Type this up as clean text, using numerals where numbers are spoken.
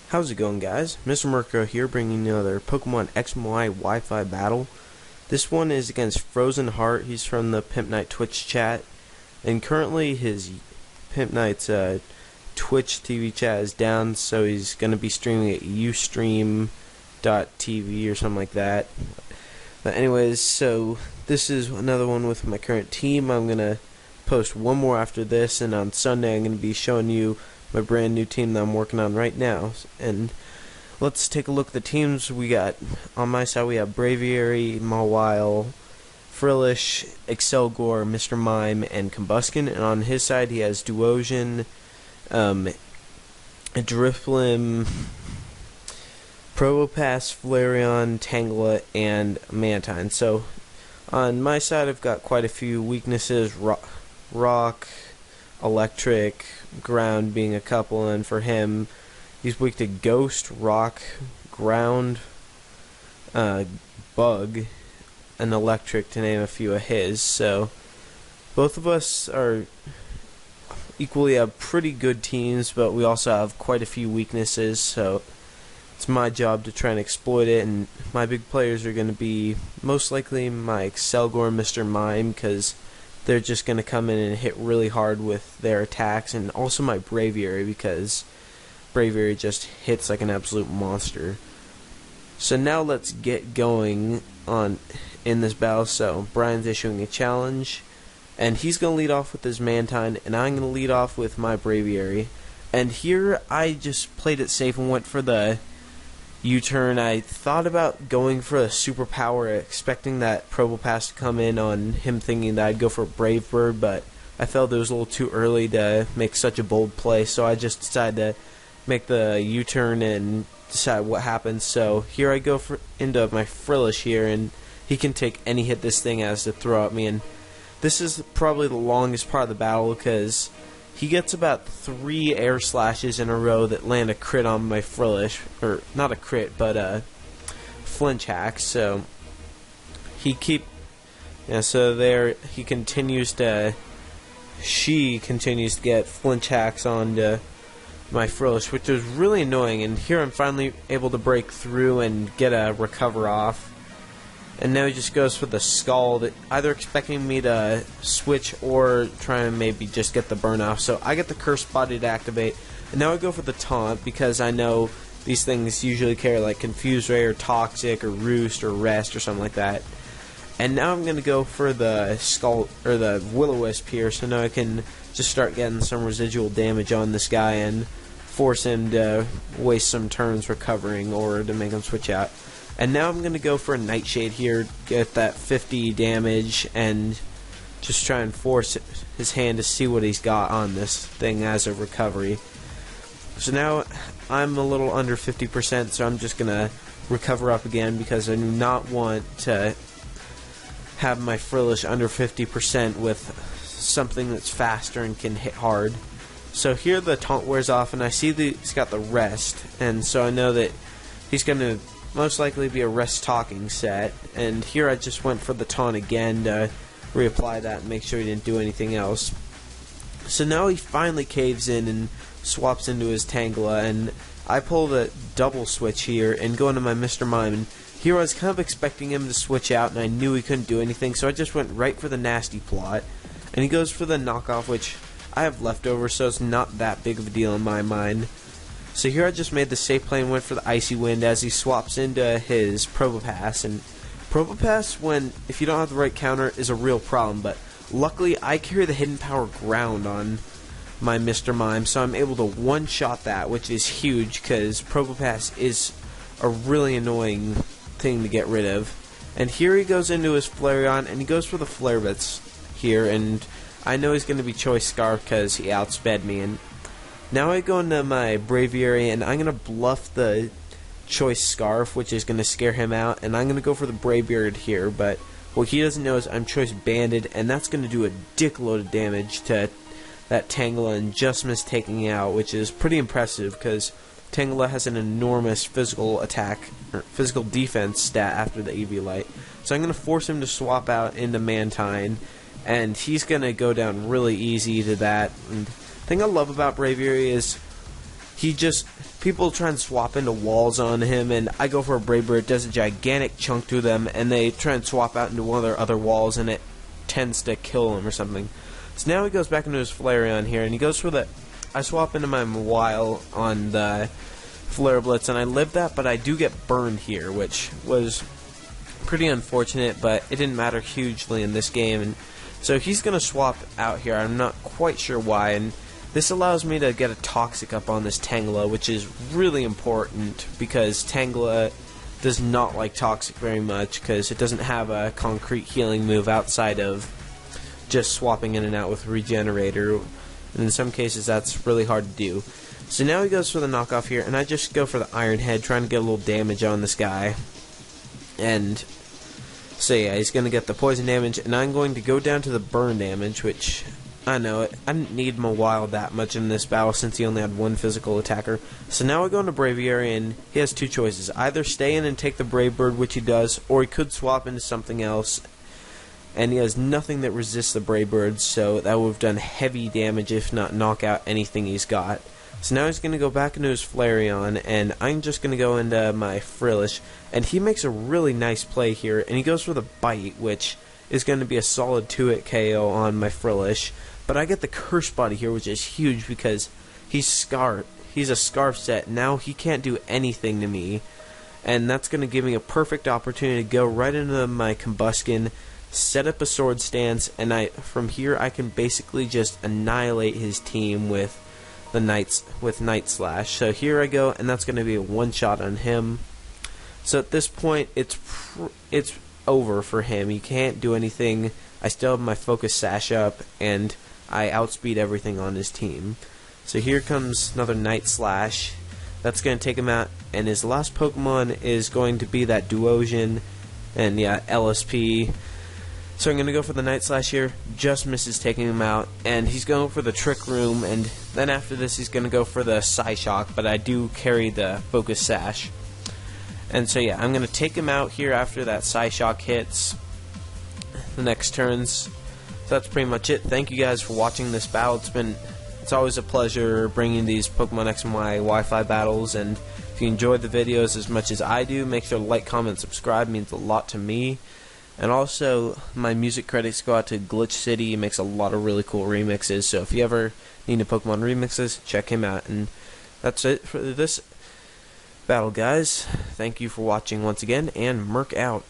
How's it going, guys? Mr. Murko here, bringing you another Pokemon X and Y Wi-Fi battle. This one is against FrozenHeart. He's from the Pimp Night Twitch chat, and currently his Pimp Night's Twitch TV chat is down, so he's going to be streaming at ustream.tv or something like that. But anyways, so this is another one with my current team. I'm going to post one more after this, and on Sunday I'm going to be showing you my brand new team that I'm working on right now. And let's take a look at the teams we got. On my side we have Braviary, Mawile, Frillish, Excelgor, Mr. Mime, and Combuskin. And on his side he has Duosion, Drifblim, Probopass, Flareon, Tangela, and Mantine. So on my side I've got quite a few weaknesses: rock, electric, ground being a couple, and for him he's weak to ghost, rock, ground, bug, and electric, to name a few of his. So both of us are equally have pretty good teams, but we also have quite a few weaknesses, so it's my job to try and exploit it. And my big players are going to be most likely my Excelgor and Mr. Mime, because they're just going to come in and hit really hard with their attacks, and also my Braviary, because Braviary just hits like an absolute monster. So now let's get going on in this battle. So Brian's issuing a challenge, and he's going to lead off with his Mantine, and I'm going to lead off with my Braviary. And here I just played it safe and went for the U-turn. I thought about going for a superpower, expecting that Probopass to come in on him, thinking that I'd go for a Brave Bird, but I felt it was a little too early to make such a bold play, so I just decided to make the U-turn and decide what happens. So here I go into my Frillish here, and he can take any hit this thing has to throw at me. And this is probably the longest part of the battle, because he gets about 3 air slashes in a row that land a crit on my Frillish, or not a crit, but a flinch hack. So she continues to get flinch hacks onto my Frillish, which was really annoying. And here I'm finally able to break through and get a recover off. And now he just goes for the Scald, either expecting me to switch or try and maybe just get the burn off. So I get the Curse Body to activate, and now I go for the Taunt, because I know these things usually carry like Confuse Ray or Toxic or Roost or Rest or something like that. And now I'm going to go for the Scald, or the Will-O-Wisp here, so now I can just start getting some residual damage on this guy and force him to waste some turns recovering or to make him switch out. And now I'm going to go for a Nightshade here, get that 50 damage, and just try and force his hand to see what he's got on this thing as a recovery. So now I'm a little under 50%, so I'm just going to recover up again, because I do not want to have my Frillish under 50% with something that's faster and can hit hard. So here the Taunt wears off, and I see that he's got the Rest, and so I know that he's going to most likely be a Rest Talking set. And here I just went for the Taunt again to reapply that and make sure he didn't do anything else. So now he finally caves in and swaps into his Tangela, and I pull the double switch here and go into my Mr. Mime. And here I was kind of expecting him to switch out, and I knew he couldn't do anything, so I just went right for the Nasty Plot. And he goes for the knockoff, which I have leftover, so it's not that big of a deal in my mind. So here I just made the safe play and went for the Icy Wind as he swaps into his Probopass. And Probopass, if you don't have the right counter, is a real problem, but luckily I carry the Hidden Power Ground on my Mr. Mime, so I'm able to one-shot that, which is huge, because Probopass is a really annoying thing to get rid of. And here he goes into his Flareon, and he goes for the Flare Blitz here, and I know he's going to be Choice Scarf because he outsped me. And now I go into my Braviary, and I'm going to bluff the Choice Scarf, which is going to scare him out, and I'm going to go for the Brave Beard here. But what he doesn't know is I'm Choice Banded, and that's going to do a dickload of damage to that Tangela and just miss taking out, which is pretty impressive, because Tangela has an enormous physical attack, or physical defense stat after the EV Light. So I'm going to force him to swap out into Mantine, and he's going to go down really easy to that. And the thing I love about Braviary is people try and swap into walls on him, and I go for a Brave Bird, it does a gigantic chunk through them, and they try and swap out into one of their other walls, and it tends to kill him or something. So now he goes back into his Flareon here, and he goes for the... I swap into my Mawile on the Flare Blitz, and I live that, but I do get burned here, which was pretty unfortunate, but it didn't matter hugely in this game. And so he's going to swap out here. I'm not quite sure why, and this allows me to get a Toxic up on this Tangela, which is really important because Tangela does not like Toxic very much because it doesn't have a concrete healing move outside of just swapping in and out with Regenerator, and in some cases that's really hard to do. So now he goes for the knockoff here, and I just go for the Iron Head, trying to get a little damage on this guy. And so yeah, he's going to get the poison damage, and I'm going to go down to the burn damage, which I know I didn't need Mawile that much in this battle since he only had one physical attacker. So now I go into Braviary, and he has two choices: either stay in and take the Brave Bird, which he does, or he could swap into something else. And he has nothing that resists the Brave Bird, so that would have done heavy damage if not knock out anything he's got. So now he's going to go back into his Flareon, and I'm just going to go into my Frillish, and he makes a really nice play here, and he goes for the Bite, which is going to be a solid 2-hit KO on my Frillish. But I get the Curse Body here, which is huge because he's a Scarf set. Now he can't do anything to me, and that's going to give me a perfect opportunity to go right into my Combuskin, set up a sword stance, and from here I can basically just annihilate his team with the Night Slash. So here I go, and that's going to be a one-shot on him. So at this point, it's over for him. He can't do anything. I still have my Focus Sash up, and I outspeed everything on his team. So here comes another Night Slash. That's going to take him out, and his last Pokemon is going to be that Duosion, and yeah, LSP. So I'm going to go for the Night Slash here, just misses taking him out, and he's going for the Trick Room, and then after this he's going to go for the Psyshock, but I do carry the Focus Sash. And so yeah, I'm going to take him out here after that Psyshock hits the next turns. So that's pretty much it. Thank you guys for watching this battle. It's always a pleasure bringing these Pokemon X and Y Wi-Fi battles, and if you enjoyed the videos as much as I do, make sure to like, comment, subscribe. It means a lot to me. And also, my music credits go out to GlitchXCity. He makes a lot of really cool remixes, so if you ever need a Pokemon remixes, check him out. And that's it for this battle, guys. Thank you for watching once again, and Merc out.